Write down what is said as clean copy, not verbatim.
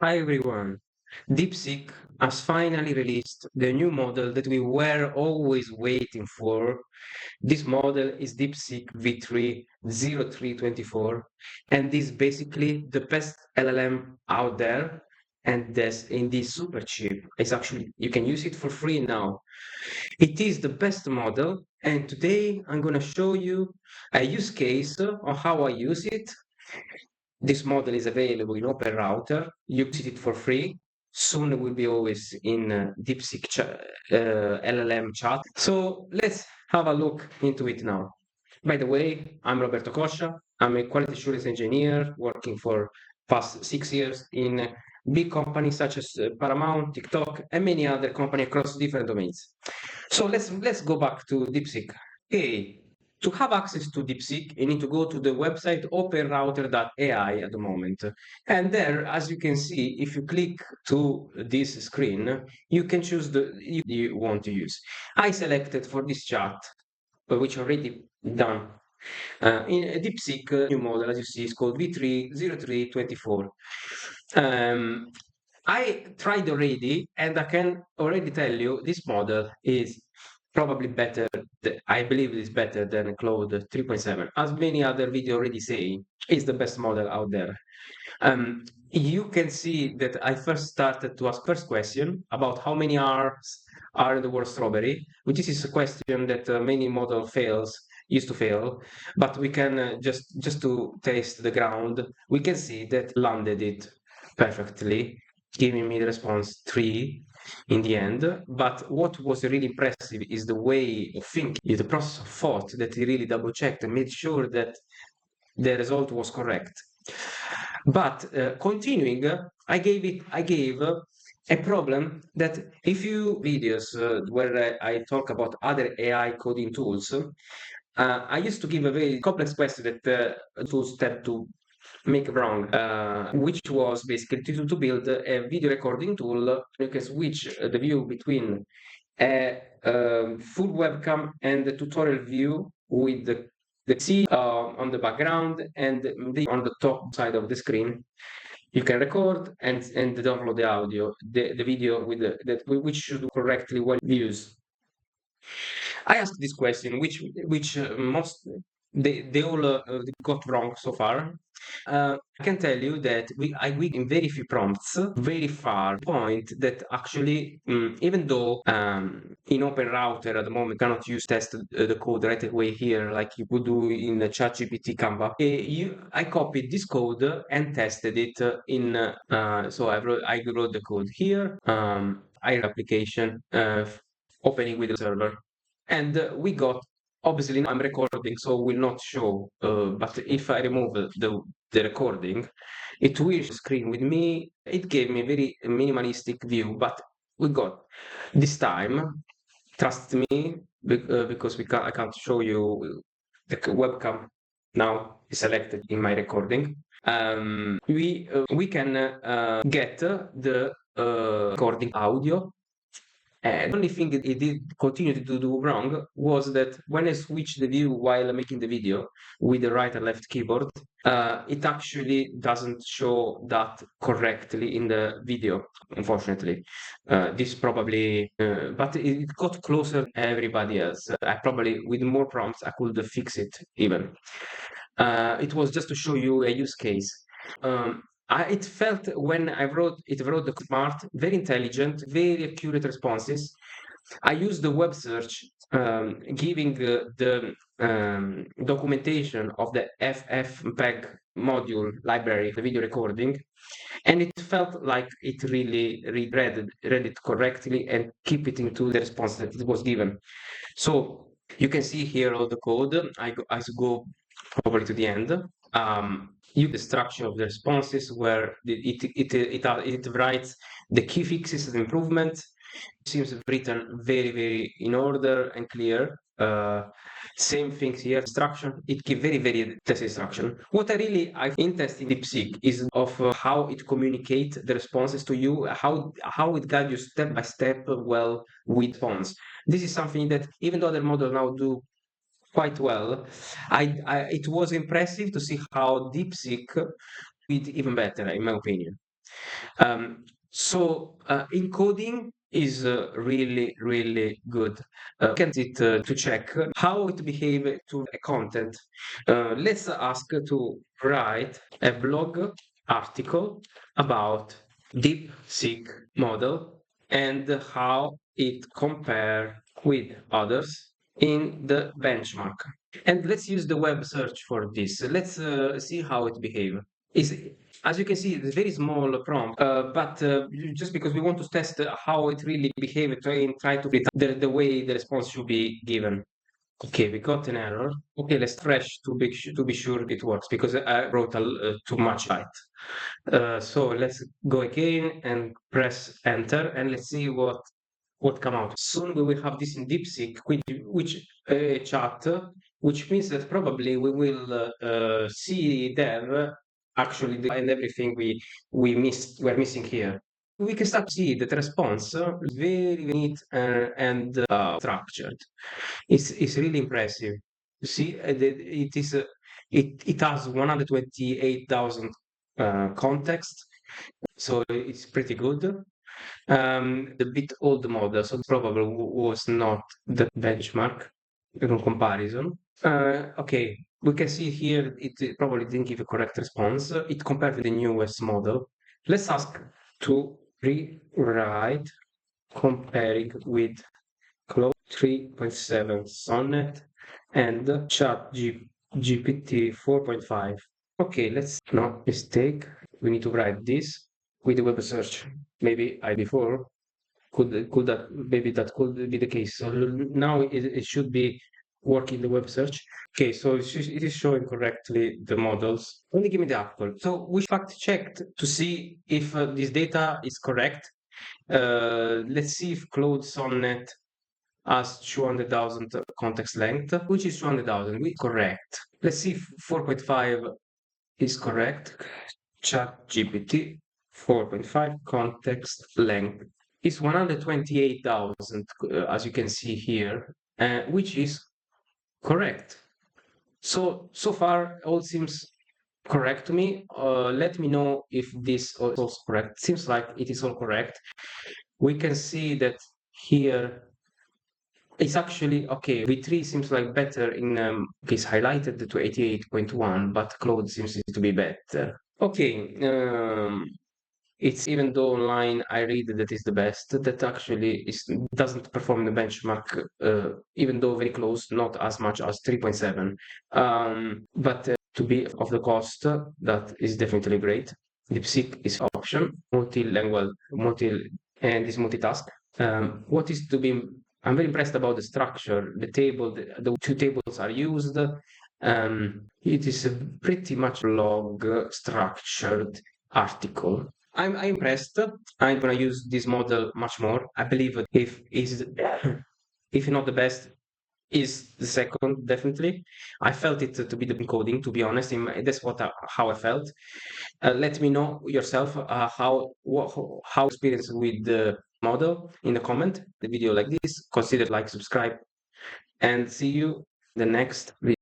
Hi everyone. DeepSeek has finally released the new model that we were always waiting for. This model is DeepSeek V3-0324, and is basically the best LLM out there. And this in this super cheap. It's actually you can use it for free now. It is the best model, and today I'm gonna show you a use case on how I use it. This model is available in Open Router. You use it for free. Soon it will be always in DeepSeek LLM chat. So let's have a look into it now. By the way, I'm Roberto Coscia. I'm a quality assurance engineer working for past 6 years in big companies such as Paramount, TikTok, and many other companies across different domains. So let's go back to DeepSeek. Okay, to have access to DeepSeek, you need to go to the website openrouter.ai at the moment. And there, as you can see, if you click to this screen, you can choose the you want to use. I selected for this chart, which already done. In a DeepSeek new model, as you see, is called V3-0324. I tried already, and I can already tell you this model is probably better. I believe it's better than Claude 3.7. As many other video already say, is the best model out there. You can see that I first started to ask first question about how many R's are in the word strawberry, which is a question that many model used to fail, but we can just to taste the ground, we can see that landed it perfectly, giving me the response 3 in the end. But what was really impressive is the way of thinking, the process of thought that he really double checked and made sure that the result was correct. But continuing, I gave a problem that if you videos where I talk about other AI coding tools, I used to give a very complex question that tools tend to make wrong, which was basically to build a video recording tool. You can switch the view between a full webcam and the tutorial view with the C on the background and on the top side of the screen. You can record and download the audio, the video with which should correctly well views. I asked this question, which most they all got wrong so far. I can tell you that we in very few prompts, very far point that actually, even though in Open Router at the moment cannot use test the code right away here like you would do in the ChatGPT Canva, I copied this code and tested it so I wrote the code here. I application opening with the server, and we got. Obviously, I'm recording, so will not show. But if I remove the recording, it will screen with me. It gave me a very minimalistic view, but we got this time. Trust me, because I can't show you the webcam now is selected in my recording. We can get the recording audio. And the only thing it did continue to do wrong was that when I switched the view while making the video with the right and left keyboard, it actually doesn't show that correctly in the video, unfortunately. This probably, but it got closer to everybody else. I probably, with more prompts, I could fix it even. It was just to show you a use case. It felt when I wrote the smart, very intelligent, very accurate responses. I used the web search, giving the documentation of the FFMPEG module library, the video recording, and it felt like it really read it correctly and keep it into the response that it was given. So you can see here all the code. I go probably to the end. The structure of the responses where it writes the key fixes and improvements. Seems written very in order and clear. Same things here. Instruction. It gives very test instruction. What I interested in DeepSeek is of how it communicates the responses to you, how it guides you step by step well with response. This is something that even though other models now do quite well, it was impressive to see how DeepSeek did even better, in my opinion. Encoding is really good. Can it to check how it behave to a content. Let's ask to write a blog article about DeepSeek model and how it compare with others in the benchmark. And let's use the web search for this. Let's see how it behave. Is As you can see, it's very small prompt, but just because we want to test how it really behave, try to read the way the response should be given. Okay, we got an error. Okay, let's refresh to be sure it works because I wrote too much light. So let's go again and press enter and let's see what come out. Soon we will have this in DeepSeek, which chat, which means that probably we will see there actually and everything we're missing here. We can start to see that the response is very neat and structured. It's really impressive. You see, it has 128,000 context, so it's pretty good. The bit old model, so probably was not the benchmark in comparison. Okay, we can see here it probably didn't give a correct response. It compared with the newest model. Let's ask to rewrite comparing with Claude 3.7 Sonnet and ChatGPT 4.5. Okay, no mistake. We need to write this with the web search. Maybe I before could that maybe that could be the case. So now it should be working the web search. Okay, so it is showing correctly the models. Only give me the actual. So we fact checked to see if this data is correct. Let's see if Claude Sonnet has 200,000 context length, which is 200,000, which is correct. Let's see if 4.5 is correct. ChatGPT 4.5 context length is 128,000, as you can see here, which is correct. So far, all seems correct to me. Let me know if this is also correct. Seems like it is all correct. We can see that here it's actually okay. V3 seems like better in it's highlighted to 88.1, but Claude seems to be better. Okay, it's even though online I read that is the best, that actually doesn't perform the benchmark, even though very close, not as much as 3.7. But to be of the cost, that is definitely great. DeepSeek is option, multilingual, and is multitask. What is to be I'm very impressed about the structure, the table, the two tables are used. It is a pretty much log structured article. I'm impressed. I'm gonna use this model much more. I believe if not the best, is the second definitely. I felt it to be the encoding, to be honest. That's how I felt. Let me know yourself how experience with the model in the comment. The video like this. Consider like, subscribe, and see you the next video.